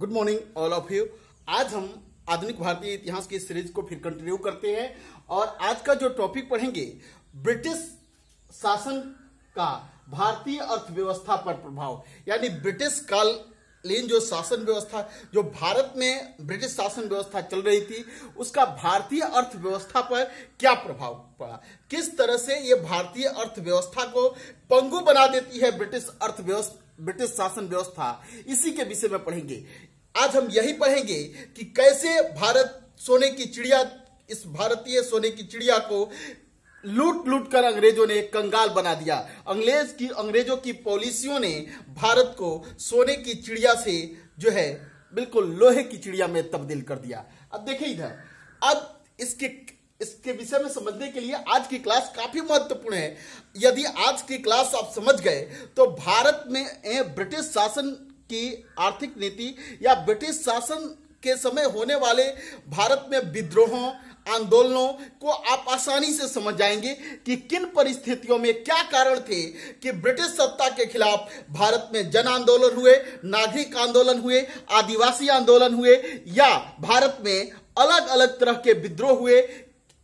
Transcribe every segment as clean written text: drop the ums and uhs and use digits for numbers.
Good morning all of you. आज हम आधुनिक भारतीय इतिहास की सीरीज को फिर कंटिन्यू करते हैं और आज का जो टॉपिक पढ़ेंगे, ब्रिटिश शासन का भारतीय अर्थव्यवस्था पर प्रभाव, यानी ब्रिटिश कालीन जो शासन व्यवस्था, जो भारत में ब्रिटिश शासन व्यवस्था चल रही थी, उसका भारतीय अर्थव्यवस्था पर क्या प्रभाव पड़ा, किस तरह से ये भारतीय अर्थव्यवस्था को पंगु बना देती है ब्रिटिश शासन व्यवस्था, इसी के विषय में पढ़ेंगे। आज हम यही पढ़ेंगे कि कैसे भारत सोने की चिड़िया, इस भारतीय सोने की चिड़िया को लूट लूट कर अंग्रेजों ने कंगाल बना दिया। अंग्रेजों की पॉलिसियों ने भारत को सोने की चिड़िया से जो है बिल्कुल लोहे की चिड़िया में तब्दील कर दिया। अब देखिए इधर, अब इसके विषय में समझने के लिए आज की क्लास काफी महत्वपूर्ण है। यदि आज की क्लास आप समझ गए तो भारत में ब्रिटिश शासन की आर्थिक नीति या ब्रिटिश शासन के समय होने वाले भारत में विद्रोहों, आंदोलनों को आप आसानी से समझ जाएंगे कि किन परिस्थितियों में क्या कारण थे कि ब्रिटिश सत्ता के खिलाफ भारत में जन आंदोलन हुए, नागरिक आंदोलन हुए, आदिवासी आंदोलन हुए, या भारत में अलग अलग तरह के विद्रोह हुए।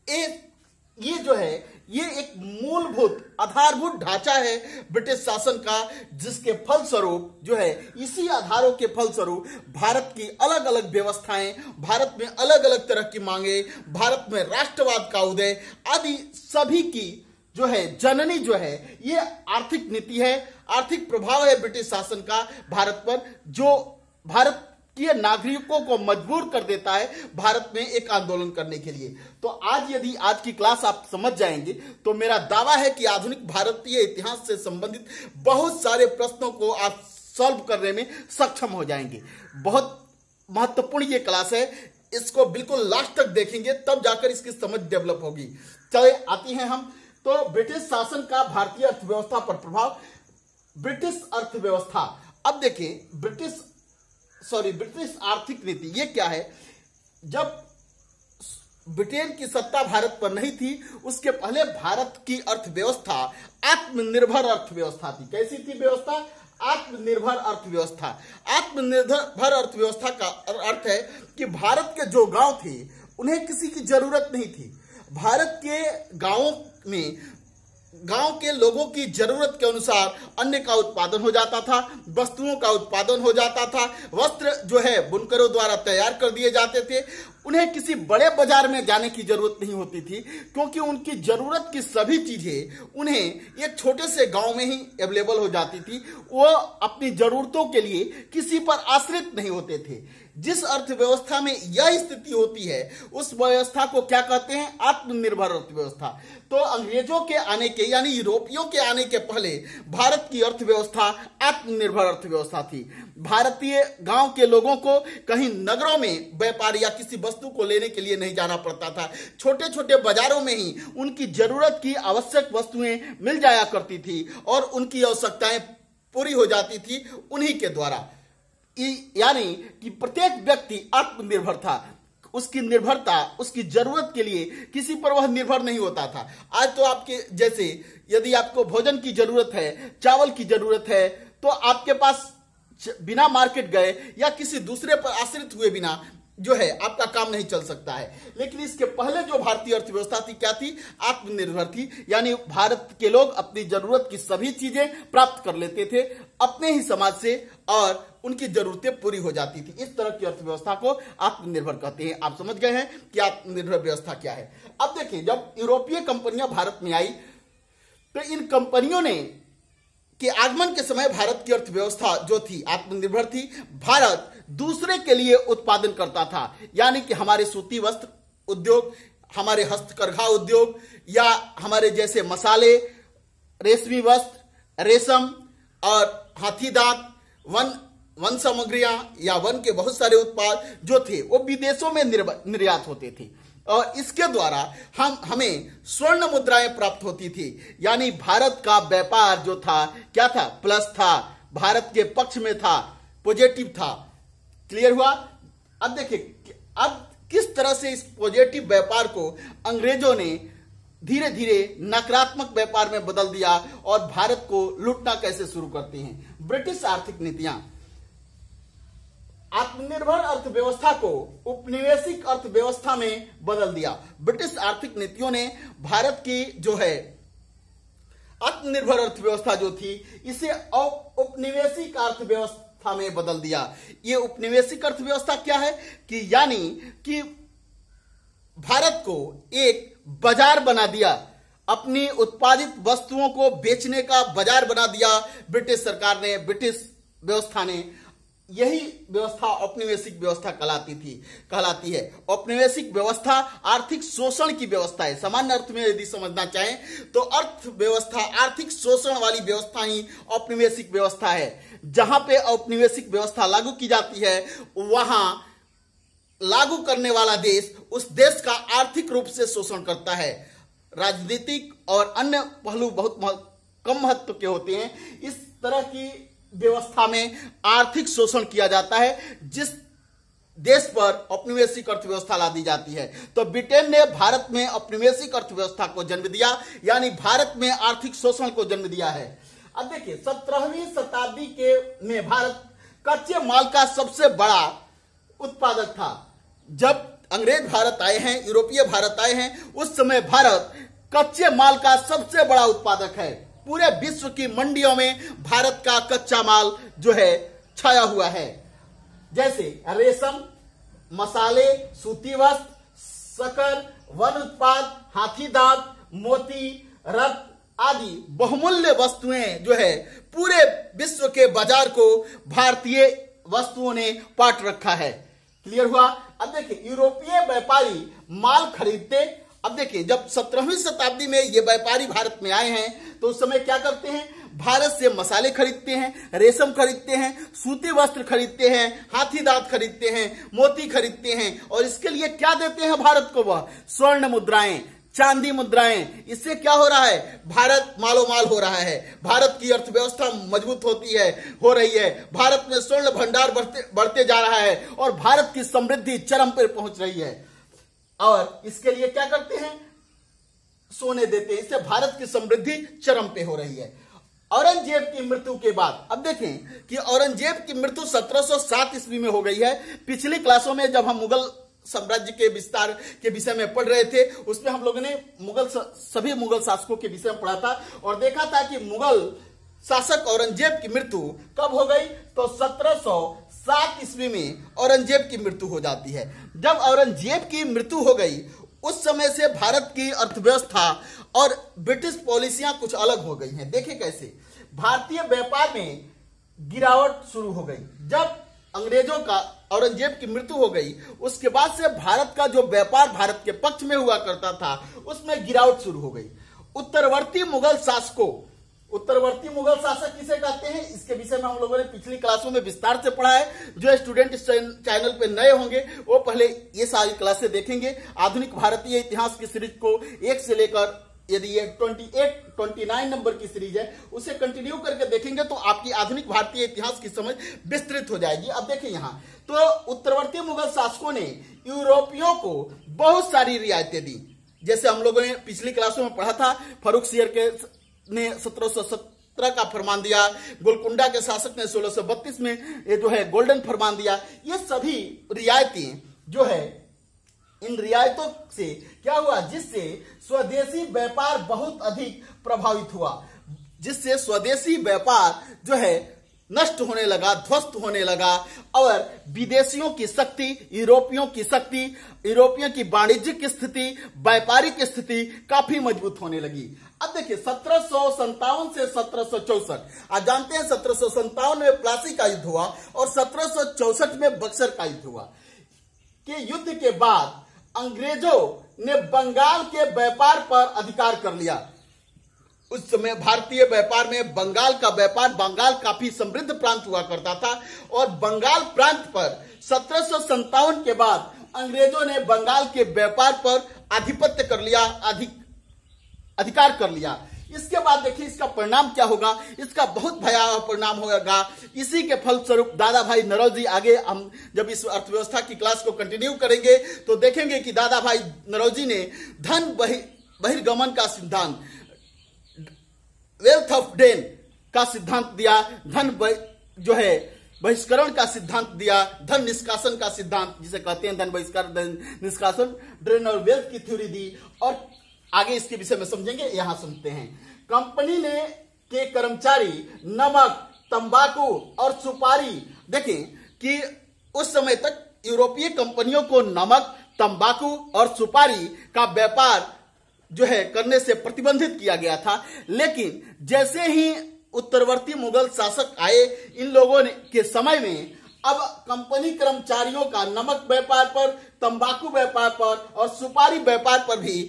ये जो है ये एक मूलभूत आधारभूत ढांचा है ब्रिटिश शासन का, जिसके फलस्वरूप जो है, इसी आधारों के फलस्वरूप भारत की अलग अलग व्यवस्थाएं, भारत में अलग अलग तरह की मांगे, भारत में राष्ट्रवाद का उदय आदि सभी की जो है जननी जो है ये आर्थिक नीति है, आर्थिक प्रभाव है ब्रिटिश शासन का भारत पर, जो भारत कि नागरिकों को मजबूर कर देता है भारत में एक आंदोलन करने के लिए। तो आज यदि आज की क्लास आप समझ जाएंगे तो मेरा दावा है कि आधुनिक भारतीय इतिहास से संबंधित बहुत सारे प्रश्नों को आप सॉल्व करने में सक्षम हो जाएंगे। बहुत महत्वपूर्ण ये क्लास है, इसको बिल्कुल लास्ट तक देखेंगे तब जाकर इसकी समझ डेवलप होगी। चले आती हैं हम तो ब्रिटिश शासन का भारतीय अर्थव्यवस्था पर प्रभाव। ब्रिटिश अर्थव्यवस्था, अब देखिए ब्रिटिश आर्थिक नीति ये क्या है। जब ब्रिटेन की सत्ता भारत पर नहीं थी, उसके पहले भारत की अर्थव्यवस्था आत्मनिर्भर अर्थव्यवस्था थी। कैसी थी व्यवस्था? आत्मनिर्भर अर्थव्यवस्था। आत्मनिर्भर अर्थव्यवस्था का अर्थ है कि भारत के जो गांव थे उन्हें किसी की जरूरत नहीं थी। भारत के गांवों में गांव के लोगों की जरूरत के अनुसार अन्न का उत्पादन हो जाता था, वस्तुओं का उत्पादन हो जाता था, वस्त्र जो है बुनकरों द्वारा तैयार कर दिए जाते थे। उन्हें किसी बड़े बाजार में जाने की जरूरत नहीं होती थी, क्योंकि उनकी जरूरत की सभी चीजें उन्हें एक छोटे से गांव में ही अवेलेबल हो जाती थी। वो अपनी जरूरतों के लिए किसी पर आश्रित नहीं होते थे। जिस अर्थव्यवस्था में यह स्थिति होती है उस व्यवस्था को क्या कहते हैं? आत्मनिर्भर अर्थव्यवस्था। तो अंग्रेजों के आने के, यानी यूरोपियों के आने के पहले भारत की अर्थव्यवस्था आत्मनिर्भर अर्थव्यवस्था थी। भारतीय गांव के लोगों को कहीं नगरों में व्यापार या किसी वस्तु को लेने के लिए नहीं जाना पड़ता था। छोटे छोटे बाजारों में ही उनकी जरूरत की आवश्यक वस्तुएं मिल जाया करती थी और उनकी आवश्यकताएं पूरी हो जाती थी उन्हीं के द्वारा। यानी कि प्रत्येक व्यक्ति आत्मनिर्भर था। उसकी निर्भरता, उसकी जरूरत के लिए किसी पर वह निर्भर नहीं होता था। आज तो आपके जैसे यदि आपको भोजन की जरूरत है, चावल की जरूरत है, तो आपके पास बिना मार्केट गए या किसी दूसरे पर आश्रित हुए बिना जो है आपका काम नहीं चल सकता है। लेकिन इसके पहले जो भारतीय अर्थव्यवस्था थी क्या थी? आत्मनिर्भर थी। यानी भारत के लोग अपनी जरूरत की सभी चीजें प्राप्त कर लेते थे अपने ही समाज से और उनकी जरूरतें पूरी हो जाती थी। इस तरह की अर्थव्यवस्था को आत्मनिर्भर कहते हैं। आप समझ गए हैं कि आत्मनिर्भर व्यवस्था क्या है। अब देखिए, जब यूरोपीय कंपनियां भारत में आई तो इन कंपनियों ने के आगमन के समय भारत की अर्थव्यवस्था जो थी आत्मनिर्भर थी। भारत दूसरे के लिए उत्पादन करता था, यानी कि हमारे सूती वस्त्र उद्योग, हमारे हस्तकरघा उद्योग, या हमारे जैसे मसाले, रेशमी वस्त्र, रेशम और हाथी दांत, वन सामग्रियां या वन के बहुत सारे उत्पाद जो थे वो विदेशों में निर्यात होते थे और इसके द्वारा हमें स्वर्ण मुद्राएं प्राप्त होती थी। यानी भारत का व्यापार जो था क्या था? प्लस था, भारत के पक्ष में था, पॉजिटिव था। क्लियर हुआ? अब देखिए, अब किस तरह से इस पॉजिटिव व्यापार को अंग्रेजों ने धीरे धीरे नकारात्मक व्यापार में बदल दिया और भारत को लूटना कैसे शुरू करते हैं। ब्रिटिश आर्थिक नीतियां, आत्मनिर्भर अर्थव्यवस्था को उपनिवेशिक अर्थव्यवस्था में बदल दिया। ब्रिटिश आर्थिक नीतियों ने भारत की जो है आत्मनिर्भर अर्थव्यवस्था जो थी इसे उपनिवेशिक अर्थव्यवस्था में बदल दिया। ये उपनिवेशिक अर्थव्यवस्था क्या है कि यानी कि भारत को एक बाजार बना दिया, अपनी उत्पादित वस्तुओं को बेचने का बाजार बना दिया ब्रिटिश सरकार ने, ब्रिटिश व्यवस्था ने। यही व्यवस्था औपनिवेशिक व्यवस्था कहलाती है। औपनिवेशिक व्यवस्था आर्थिक शोषण की व्यवस्था है। सामान्य अर्थ में यदि समझना चाहें तो अर्थव्यवस्था आर्थिक शोषण वाली व्यवस्था ही औपनिवेशिक व्यवस्था है। जहां पे औपनिवेशिक व्यवस्था लागू की जाती है वहां लागू करने वाला देश उस देश का आर्थिक रूप से शोषण करता है। राजनीतिक और अन्य पहलू बहुत कम महत्व के होते हैं। इस तरह की व्यवस्था में आर्थिक शोषण किया जाता है जिस देश पर औपनिवेशिक अर्थव्यवस्था ला दी जाती है। तो ब्रिटेन ने भारत में औपनिवेशिक अर्थव्यवस्था को जन्म दिया, यानी भारत में आर्थिक शोषण को जन्म दिया है। अब देखिए 17वीं शताब्दी में भारत कच्चे माल का सबसे बड़ा उत्पादक था। जब अंग्रेज भारत आए हैं, यूरोपीय भारत आए हैं, उस समय भारत कच्चे माल का सबसे बड़ा उत्पादक है। पूरे विश्व की मंडियों में भारत का कच्चा माल जो है छाया हुआ है, जैसे रेशम, मसाले, सूती वस्त्र, शक्कर, वन उत्पाद, हाथी दांत, मोती, रत्न आदि बहुमूल्य वस्तुएं जो है पूरे विश्व के बाजार को भारतीय वस्तुओं ने पाट रखा है। क्लियर हुआ। अब देखिए यूरोपीय व्यापारी माल खरीदते। अब देखिए जब 17वीं शताब्दी में ये व्यापारी भारत में आए हैं तो उस समय क्या करते हैं, भारत से मसाले खरीदते हैं, रेशम खरीदते हैं, सूती वस्त्र खरीदते हैं, हाथी दांत खरीदते हैं, मोती खरीदते हैं और इसके लिए क्या देते हैं भारत को, वह स्वर्ण मुद्राएं, चांदी मुद्राएं। इससे क्या हो रहा है, भारत मालोमाल हो रहा है, भारत की अर्थव्यवस्था मजबूत हो रही है, भारत में स्वर्ण भंडार बढ़ते जा रहा है और भारत की समृद्धि चरम पर पहुंच रही है। और इसके लिए क्या करते हैं, सोने देते हैं। इससे भारत की समृद्धि चरम पे हो रही है। औरंगजेब की मृत्यु के बाद अब देखें कि औरंगजेब की मृत्यु 1707 ईस्वी में हो गई है। पिछली क्लासों में जब हम मुगल साम्राज्य के विस्तार के विषय में पढ़ रहे थे उसमें हम लोगों ने सभी मुगल शासकों के विषय में पढ़ा था और देखा था कि मुगल शासक औरंगजेब की मृत्यु कब हो गई, तो 1707 ईस्वी में औरंगजेब की मृत्यु हो जाती है। जब औरंगजेब की मृत्यु हो गई उस समय से भारत की अर्थव्यवस्था और ब्रिटिश पॉलिसियां कुछ अलग हो गई हैं। देखिए कैसे भारतीय व्यापार में गिरावट शुरू हो गई। जब अंग्रेजों का औरंगजेब की मृत्यु हो गई उसके बाद से भारत का जो व्यापार भारत के पक्ष में हुआ करता था उसमें गिरावट शुरू हो गई। उत्तरवर्ती मुगल शासक किसे कहते हैं, इसके विषय में हम लोगों ने पिछली क्लासों में विस्तार से पढ़ा है। जो स्टूडेंट इस चैनल पे नए होंगे वो पहले ये सारी क्लासें देखेंगे। आधुनिक भारतीय इतिहास की सीरीज को 1 से लेकर यदि ये 29 नंबर की सीरीज है उसे कंटिन्यू करके देखेंगे तो आपकी आधुनिक भारतीय इतिहास की समझ विस्तृत हो जाएगी। अब देखिए यहाँ तो उत्तरवर्ती मुगल शासकों ने यूरोपियों को बहुत सारी रियायतें दी। जैसे हम लोगों ने पिछली क्लासों में पढ़ा था, फर्रुखसियर ने 1717 का फरमान दिया, गोलकुंडा के शासक ने 1632 में ये जो है गोल्डन फरमान दिया। ये सभी रियायतें जो है, इन रियायतों से क्या हुआ, जिससे स्वदेशी व्यापार बहुत अधिक प्रभावित हुआ, जिससे स्वदेशी व्यापार जो है नष्ट होने लगा, ध्वस्त होने लगा और विदेशियों की शक्ति, यूरोपियों की वाणिज्यिक स्थिति, व्यापारिक स्थिति काफी मजबूत होने लगी। अब देखिए 1757 से 1764, आप जानते हैं 1757 में प्लासी का युद्ध हुआ और 1764 में बक्सर का युद्ध हुआ। के युद्ध के बाद अंग्रेजों ने बंगाल के व्यापार पर अधिकार कर लिया। उस समय भारतीय व्यापार में बंगाल का व्यापार, बंगाल काफी समृद्ध प्रांत हुआ करता था और बंगाल प्रांत पर 1757 के बाद अंग्रेजों ने बंगाल के व्यापार पर आधिपत्य कर लिया, अधिकार कर लिया। इसके बाद देखिए इसका परिणाम क्या होगा, इसका बहुत भयावह परिणाम होगा। इसी के फलस्वरूप दादा भाई नौरोजी, आगे हम जब इस अर्थव्यवस्था की क्लास को कंटिन्यू करेंगे तो देखेंगे कि दादा भाई नौरोजी ने धन बहिर्गमन का सिद्धांत, वेल्थ ऑफ डेन का सिद्धांत दिया। धन जो है बहिष्करण का सिद्धांत दिया, धन निष्कासन का सिद्धांत जिसे कहते हैं धन बहिष्कार, धन निष्कासन, ड्रेन और वेल्थ की थ्योरी दी। और आगे इसके विषय में समझेंगे, यहां सुनते हैं। कंपनी ने के कर्मचारी नमक, तंबाकू और सुपारी, देखें कि उस समय तक यूरोपीय कंपनियों को नमक, तंबाकू और सुपारी का व्यापार जो है करने से प्रतिबंधित किया गया था। लेकिन जैसे ही उत्तरवर्ती मुगल शासक आए, इन लोगों ने के समय में अब कंपनी कर्मचारियों का नमक व्यापार पर, तंबाकू व्यापार पर और सुपारी व्यापार पर भी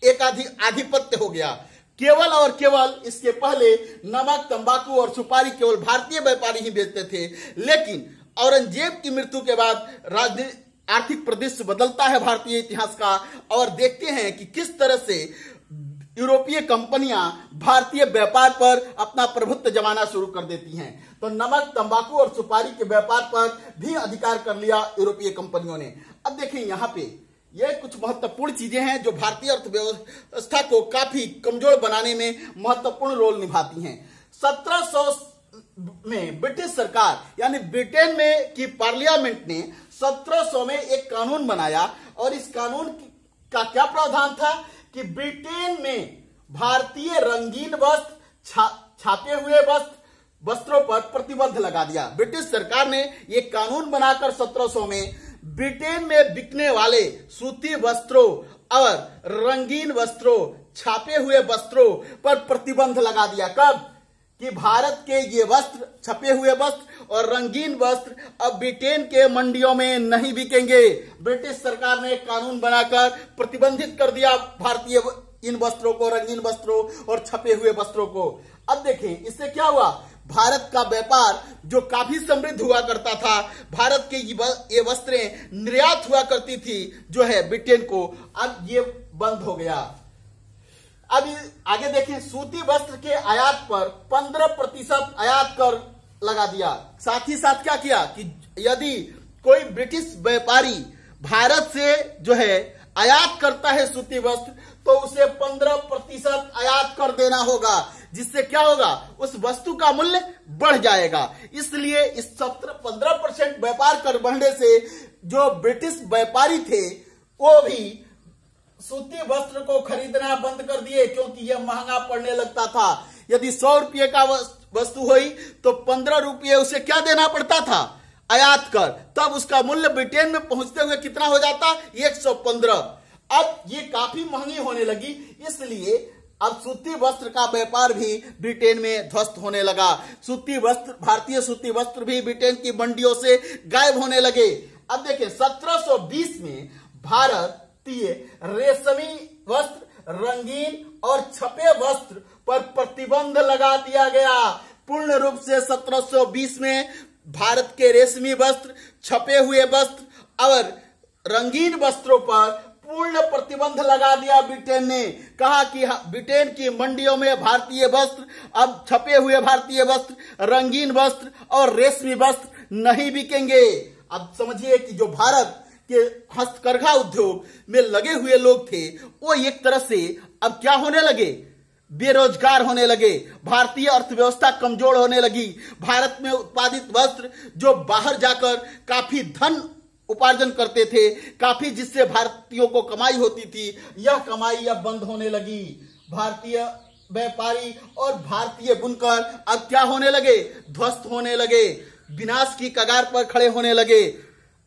एक आधिपत्य हो गया। केवल और केवल इसके पहले नमक, तंबाकू और सुपारी केवल भारतीय व्यापारी ही बेचते थे। लेकिन औरंगजेब की मृत्यु के बाद राजनीतिक आर्थिक परिदृश्य बदलता है भारतीय इतिहास का, और देखते हैं कि किस तरह से यूरोपीय कंपनियां भारतीय व्यापार पर अपना प्रभुत्व जमाना शुरू कर देती हैं। तो नमक, तंबाकू और सुपारी के व्यापार पर भी अधिकार कर लिया यूरोपीय कंपनियों ने। अब देखिए यहाँ पे ये कुछ महत्वपूर्ण चीजें हैं जो भारतीय अर्थव्यवस्था को काफी कमजोर बनाने में महत्वपूर्ण रोल निभाती हैं। 1700 में ब्रिटिश सरकार यानी ब्रिटेन में की पार्लियामेंट ने 1700 में एक कानून बनाया, और इस कानून का क्या प्रावधान था कि ब्रिटेन में भारतीय रंगीन वस्त्र, छापे हुए वस्त्रों पर प्रतिबंध लगा दिया। ब्रिटिश सरकार ने यह कानून बनाकर 1700 में ब्रिटेन में बिकने वाले सूती वस्त्रों और रंगीन वस्त्रों, छापे हुए वस्त्रों पर प्रतिबंध लगा दिया। कब? कि भारत के ये वस्त्र, छपे हुए वस्त्र और रंगीन वस्त्र अब ब्रिटेन के मंडियों में नहीं बिकेंगे। ब्रिटिश सरकार ने कानून बनाकर प्रतिबंधित कर दिया भारतीय इन वस्त्रों को, रंगीन वस्त्रों और छपे हुए वस्त्रों को। अब देखें इससे क्या हुआ, भारत का व्यापार जो काफी समृद्ध हुआ करता था, भारत के ये वस्त्रें निर्यात हुआ करती थी जो है ब्रिटेन को, अब ये बंद हो गया। अब आगे देखें, सूती वस्त्र के आयात पर 15% आयात कर लगा दिया। साथ ही साथ क्या किया कि यदि कोई ब्रिटिश व्यापारी भारत से जो है आयात करता है सूती वस्त्र, तो उसे 15% आयात कर देना होगा, जिससे क्या होगा, उस वस्तु का मूल्य बढ़ जाएगा। इसलिए इस 15% व्यापार कर बढ़ने से जो ब्रिटिश व्यापारी थे वो भी सूती वस्त्र को खरीदना बंद कर दिए, क्योंकि यह महंगा पड़ने लगता था। यदि 100 रुपये का वस्तु हुई तो 15 रुपये उसे क्या देना पड़ता था, आयात कर। तब उसका मूल्य ब्रिटेन में पहुंचते हुए कितना हो जाता, 115। अब ये काफी महंगी होने लगी, इसलिए अब सूती वस्त्र का व्यापार भी ब्रिटेन में ध्वस्त होने लगा। सूती वस्त्र, भारतीय सूती वस्त्र भी ब्रिटेन की मंडियों से गायब होने लगे। अब देखिए 1720 में भारतीय रेशमी वस्त्र, रंगीन और छपे वस्त्र पर प्रतिबंध लगा दिया गया। पूर्ण रूप से 1720 में भारत के रेशमी वस्त्र, छपे हुए वस्त्र और रंगीन वस्त्रों पर पूर्ण प्रतिबंध लगा दिया ब्रिटेन ने। कहा कि ब्रिटेन की मंडियों में भारतीय वस्त्र, अब छपे हुए भारतीय वस्त्र, रंगीन वस्त्र और रेशमी वस्त्र नहीं बिकेंगे। अब समझिए कि जो भारत के हस्तकरघा उद्योग में लगे हुए लोग थे वो एक तरह से अब क्या होने लगे, बेरोजगार होने लगे। भारतीय अर्थव्यवस्था कमजोर होने लगी। भारत में उत्पादित वस्त्र जो बाहर जाकर काफी धन उपार्जन करते थे, काफी जिससे भारतीयों को कमाई होती थी, यह कमाई अब बंद होने लगी। भारतीय व्यापारी और भारतीय बुनकर अब क्या होने लगे, ध्वस्त होने लगे, विनाश की कगार पर खड़े होने लगे।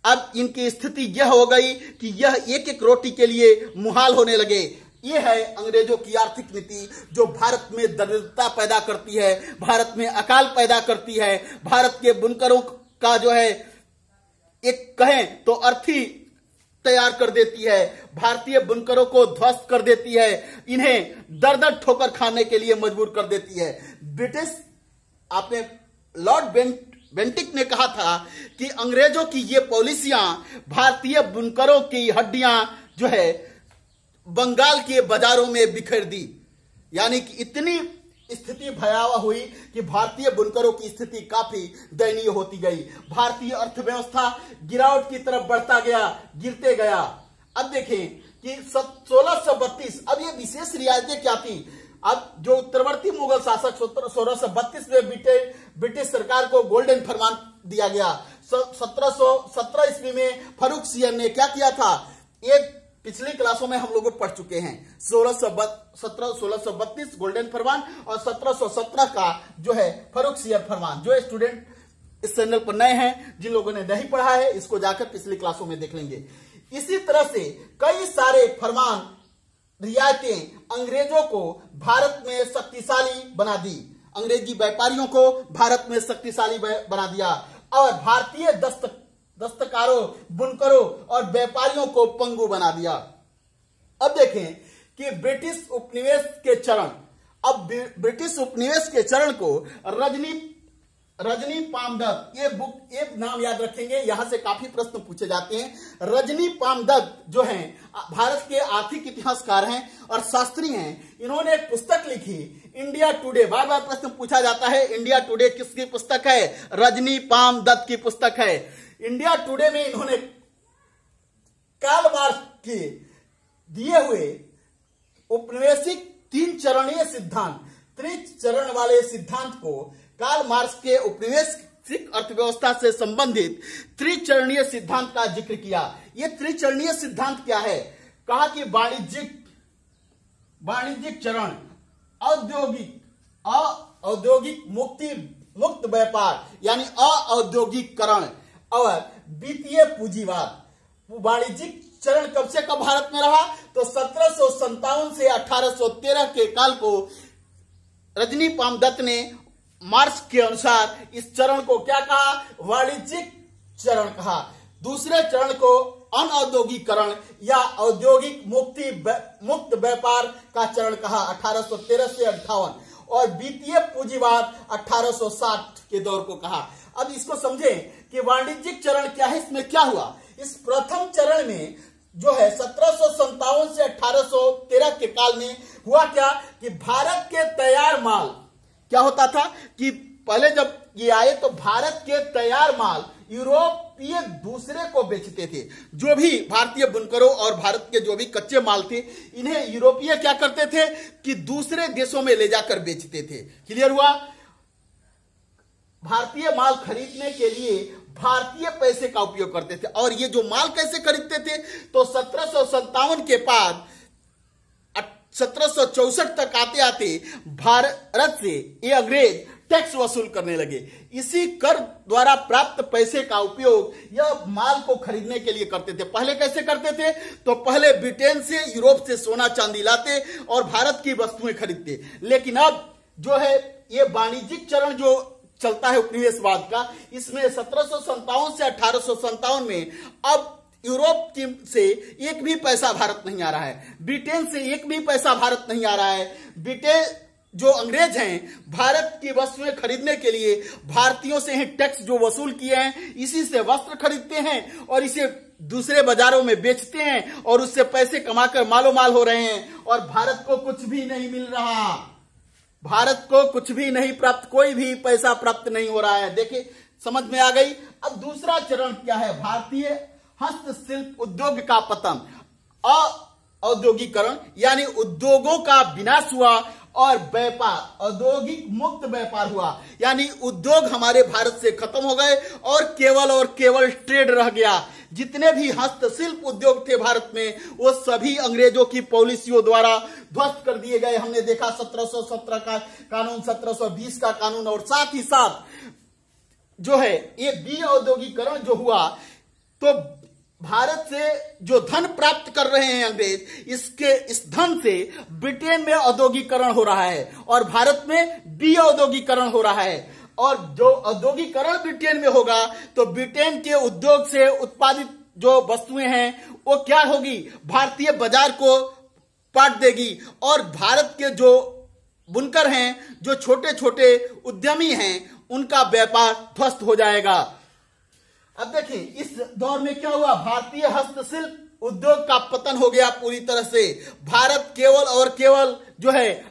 अब इनकी स्थिति यह हो गई कि यह एक एक रोटी के लिए मुहाल होने लगे। यह है अंग्रेजों की आर्थिक नीति जो भारत में दरिद्रता पैदा करती है, भारत में अकाल पैदा करती है, भारत के बुनकरों का जो है एक कहें तो अर्थी तैयार कर देती है, भारतीय बुनकरों को ध्वस्त कर देती है, इन्हें दर-दर ठोकर खाने के लिए मजबूर कर देती है। ब्रिटिश, आपने लॉर्ड बेंटिक ने कहा था कि अंग्रेजों की ये पॉलिसियां भारतीय बुनकरों की हड्डियां जो है बंगाल के बाजारों में बिखेर दी। यानी कि इतनी स्थिति भयावह हुई कि भारतीय बुनकरों की स्थिति काफी दयनीय होती गई। भारतीय अर्थव्यवस्था गिरावट की तरफ बढ़ता गया, गिरते गया। अब देखें कि 1632, अब ये विशेष रियायतें क्या थी। अब जो उत्तरवर्ती मुगल शासक 1632 में ब्रिटिश सरकार को गोल्डन फरमान दिया गया। 1717 ईस्वी में फारुखसियन ने क्या किया था, ये पिछली क्लासों में हम लोग पढ़ चुके हैं। 1632 गोल्डन फरमान और 1717 का जो है फारुखसियन फरमान। जो स्टूडेंट इस चैनल पर नए हैं, जिन लोगों ने नहीं पढ़ा है, इसको जाकर पिछली क्लासों में देख लेंगे। इसी तरह से कई सारे फरमान, रियायतें अंग्रेजों को भारत में शक्तिशाली बना दी, अंग्रेजी व्यापारियों को भारत में शक्तिशाली बना दिया और भारतीय दस्तकारों, बुनकरों और व्यापारियों को पंगु बना दिया। अब देखें कि ब्रिटिश उपनिवेश के चरण, अब ब्रिटिश उपनिवेश के चरण को रजनी पामदत्त, ये बुक, एक नाम याद रखेंगे, यहां से काफी प्रश्न पूछे जाते हैं। रजनी पामदत्त जो हैं भारत के आर्थिक इतिहासकार हैं और शास्त्री हैं। इन्होंने एक पुस्तक लिखी, इंडिया टुडे। बार बार प्रश्न पूछा जाता है, इंडिया टुडे किसकी पुस्तक है? रजनी पामदत्त की पुस्तक है। इंडिया टुडे में इन्होंने कार्ल मार्क्स के दिए हुए औपनिवेशिक 3 चरणीय सिद्धांत, त्रिचरण वाले सिद्धांत को, कार्ल मार्क्स के औपनिवेशिक अर्थव्यवस्था से संबंधित त्रिचरणीय सिद्धांत का जिक्र किया। यह त्रिचरणीय सिद्धांत क्या है? कहा कि वाणिज्यिक चरण, औद्योगिक मुक्त व्यापार यानी अऔद्योगिकरण और वित्तीय पूंजीवाद। वाणिज्यिक चरण कब से कब भारत में रहा? तो 1757 से 1813 के काल को रजनी पामदत्त ने मार्क्स के अनुसार इस चरण को क्या कहा? वाणिज्यिक चरण कहा। दूसरे चरण को अनऔद्योगिकरण या औद्योगिक मुक्त व्यापार का चरण कहा 1813 से 58, और वित्तीय पूंजीवाद 1860 के दौर को कहा। अब इसको समझें कि वाणिज्यिक चरण क्या है, इसमें क्या हुआ। इस प्रथम चरण में जो है 1757 से 1813 के काल में हुआ क्या कि भारत के तैयार माल, क्या होता था कि पहले जब ये आए तो भारत के तैयार माल यूरोपीय दूसरे को बेचते थे। जो भी भारतीय बुनकरों और भारत के जो भी कच्चे माल थे, इन्हें यूरोपीय क्या करते थे कि दूसरे देशों में ले जाकर बेचते थे। क्लियर हुआ? भारतीय माल खरीदने के लिए भारतीय पैसे का उपयोग करते थे। और ये जो माल कैसे खरीदते थे? तो 1757 के बाद 1764 तक आते आते भारत से ये अंग्रेज टैक्स वसूल करने लगे। इसी कर द्वारा प्राप्त पैसे का उपयोग यह माल को खरीदने के लिए करते थे। पहले कैसे करते थे? तो पहले ब्रिटेन से, यूरोप से सोना चांदी लाते और भारत की वस्तुएं खरीदते। लेकिन अब जो है ये वाणिज्यिक चरण जो चलता है उपनिवेशवाद का, इसमें 1757 से 1857 में अब यूरोप से एक भी पैसा भारत नहीं आ रहा है, ब्रिटेन से एक भी पैसा भारत नहीं आ रहा है। ब्रिटेन जो अंग्रेज हैं, भारत की वस्तुएं खरीदने के लिए भारतीयों से ही टैक्स जो वसूल किए हैं, इसी से वस्त्र खरीदते हैं और इसे दूसरे बाजारों में बेचते हैं और उससे पैसे कमाकर मालो माल हो रहे हैं और भारत को कुछ भी नहीं मिल रहा। भारत को कुछ भी नहीं प्राप्त, कोई भी पैसा प्राप्त नहीं हो रहा है। देखिए, समझ में आ गई। अब दूसरा चरण क्या है? भारतीय हस्तशिल्प उद्योग का पतन, औद्योगिकरण यानी उद्योगों का विनाश हुआ और व्यापार, औद्योगिक मुक्त व्यापार हुआ, यानी उद्योग हमारे भारत से खत्म हो गए और केवल ट्रेड रह गया। जितने भी हस्तशिल्प उद्योग थे भारत में, वो सभी अंग्रेजों की पॉलिसियों द्वारा ध्वस्त कर दिए गए। हमने देखा 1717 का कानून, 1720 का कानून, और साथ ही साथ जो है ये विऔद्योगिकरण जो हुआ, तो भारत से जो धन प्राप्त कर रहे हैं अंग्रेज, इस धन से ब्रिटेन में औद्योगिकरण हो रहा है और भारत में विऔद्योगिकरण हो रहा है। और जो औद्योगिकरण ब्रिटेन में होगा तो ब्रिटेन के उद्योग से उत्पादित जो वस्तुएं हैं वो क्या होगी? भारतीय बाजार को पाट देगी और भारत के जो बुनकर हैं, जो छोटे छोटे उद्यमी हैं, उनका व्यापार ध्वस्त हो जाएगा। अब देखिए, इस दौर में क्या हुआ? भारतीय हस्तशिल्प उद्योग का पतन हो गया पूरी तरह से। भारत केवल और केवल जो है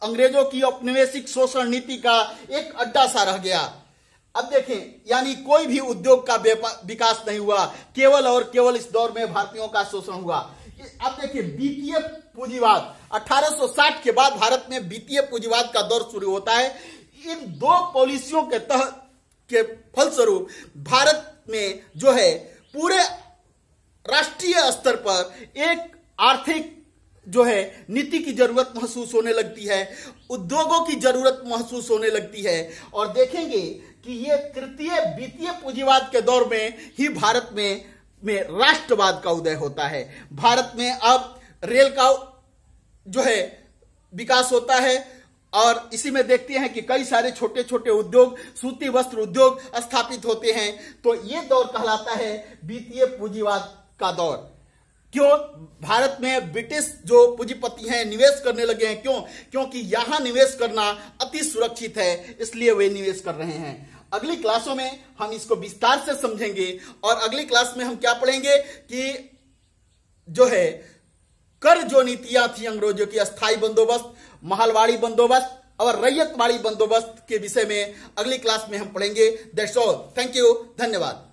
अंग्रेजों की औपनिवेशिक शोषण नीति का एक अड्डा सा रह गया। अब देखें, यानी कोई भी उद्योग का विकास नहीं हुआ, केवल और केवल इस दौर में भारतीयों का शोषण हुआ। अब देखिए, वित्तीय पूंजीवाद 1860 के बाद भारत में वित्तीय पूंजीवाद का दौर शुरू होता है। इन दो पॉलिसियों के तहत के फलस्वरूप भारत में जो है पूरे राष्ट्रीय स्तर पर एक आर्थिक जो है नीति की जरूरत महसूस होने लगती है, उद्योगों की जरूरत महसूस होने लगती है। और देखेंगे कि ये तृतीय वित्तीय पूंजीवाद के दौर में ही भारत में राष्ट्रवाद का उदय होता है। भारत में अब रेल का जो है विकास होता है और इसी में देखते हैं कि कई सारे छोटे छोटे उद्योग, सूती वस्त्र उद्योग स्थापित होते हैं। तो ये दौर कहलाता है वित्तीय पूंजीवाद का दौर। क्यों? भारत में ब्रिटिश जो पूंजीपति हैं निवेश करने लगे हैं। क्यों? क्योंकि यहां निवेश करना अति सुरक्षित है, इसलिए वे निवेश कर रहे हैं। अगली क्लासों में हम इसको विस्तार से समझेंगे और अगली क्लास में हम क्या पढ़ेंगे कि जो है कर जो नीतियां थी अंग्रेजों की, अस्थायी बंदोबस्त, महलवाड़ी बंदोबस्त और रैयतवाड़ी बंदोबस्त के विषय में अगली क्लास में हम पढ़ेंगे। That's all. Thank you. धन्यवाद।